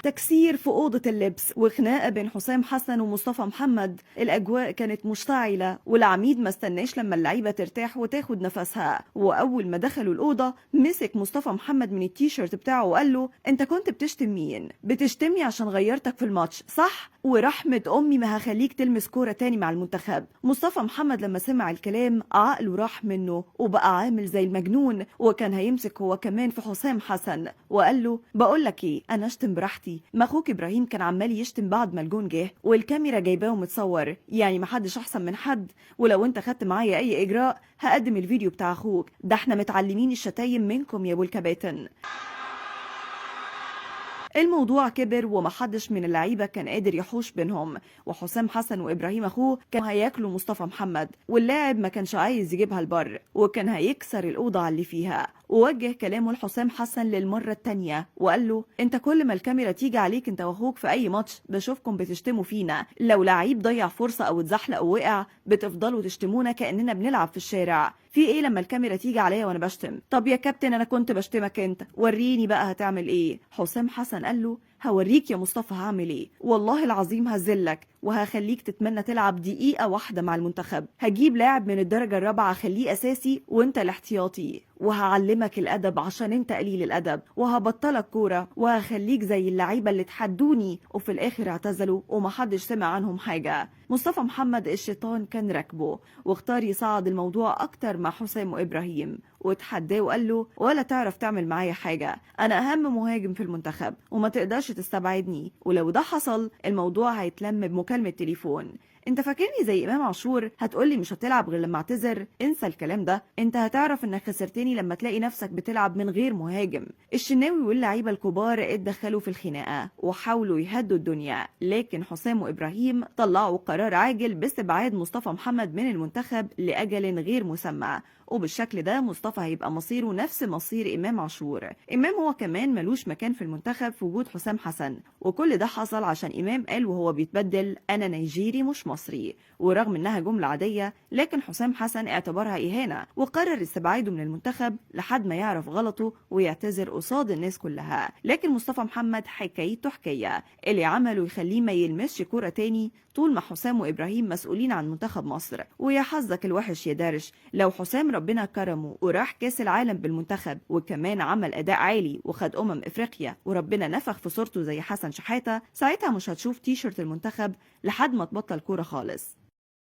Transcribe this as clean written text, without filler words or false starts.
تكسير في أوضة اللبس وخناقة بين حسام حسن ومصطفى محمد. الأجواء كانت مشتعلة والعميد ما استناش لما اللعيبة ترتاح وتاخد نفسها، وأول ما دخلوا الأوضة مسك مصطفى محمد من التيشيرت بتاعه وقال له: أنت كنت بتشتم مين؟ بتشتمني عشان غيرتك في الماتش صح؟ ورحمة أمي ما هخليك تلمس كورة تاني مع المنتخب. مصطفى محمد لما سمع الكلام عقله راح منه وبقى عامل زي المجنون، وكان هيمسك هو كمان في حسام حسن وقال له: بقول لك ايه، انا اشتم براحتي، ما اخوك ابراهيم كان عمال يشتم بعد ما الجون جه والكاميرا جايباه ومتصور، يعني محدش احسن من حد، ولو انت خدت معايا اي اجراء هقدم الفيديو بتاع اخوك، ده احنا متعلمين الشتايم منكم يا ابو الكباتن. الموضوع كبر ومحدش من اللعيبه كان قادر يحوش بينهم، وحسام حسن وابراهيم اخوه كانوا هياكلوا مصطفى محمد، واللاعب ما كانش عايز يجيبها البر وكان هيكسر الاوضه اللي فيها. ووجه كلامه لحسام حسن للمره التانيه وقال له: انت كل ما الكاميرا تيجي عليك انت واخوك في اي ماتش بشوفكم بتشتموا فينا، لو لعيب ضيع فرصه او اتزحلق ووقع بتفضلوا تشتمونا كاننا بنلعب في الشارع. في ايه لما الكاميرا تيجي عليا وانا بشتم؟ طب يا كابتن انا كنت بشتمك انت، وريني بقى هتعمل ايه. حسام حسن قال له: هوريك يا مصطفى هعمل ايه، والله العظيم هذلك وهخليك تتمنى تلعب دقيقة واحدة مع المنتخب، هجيب لاعب من الدرجة الرابعة اخليه اساسي وانت الاحتياطي، وهعلمك الادب عشان انت قليل الادب، وهبطلك كورة وهخليك زي اللعيبة اللي تحدوني وفي الاخر اعتزلوا ومحدش سمع عنهم حاجة. مصطفى محمد الشيطان كان راكبه واختار يصعد الموضوع اكتر مع حسام وابراهيم، وتحداه وقال له: ولا تعرف تعمل معايا حاجة، انا اهم مهاجم في المنتخب وما تقدرش تستبعدني، ولو ده حصل الموضوع هيتلم بمكالمة تليفون. انت فاكرني زي امام عاشور هتقولي مش هتلعب غير لما اعتذر؟ انسى الكلام ده، انت هتعرف انك خسرتني لما تلاقي نفسك بتلعب من غير مهاجم. الشناوي واللعيبه الكبار اتدخلوا في الخناقه وحاولوا يهدوا الدنيا، لكن حسام وابراهيم طلعوا قرار عاجل باستبعاد مصطفى محمد من المنتخب لاجل غير مسمى، وبالشكل ده مصطفى هيبقى مصيره نفس مصير امام عاشور. امام هو كمان ملوش مكان في المنتخب في وجود حسام حسن، وكل ده حصل عشان امام قال وهو بيتبدل: انا نيجيري مش مصري، ورغم انها جمله عاديه لكن حسام حسن اعتبرها اهانه وقرر استبعاده من المنتخب لحد ما يعرف غلطه ويعتذر قصاد الناس كلها. لكن مصطفى محمد حكايته حكايه، اللي عمله يخليه ما يلمسش كوره تاني طول ما حسام وابراهيم مسؤولين عن منتخب مصر. ويا حظك الوحش يا دارش، لو حسام ربنا كرمه وراح كاس العالم بالمنتخب وكمان عمل اداء عالي وخد افريقيا وربنا نفخ في صورته زي حسن شحاته، ساعتها مش هتشوف تيشرت المنتخب لحد ما تبطل كوره خالص.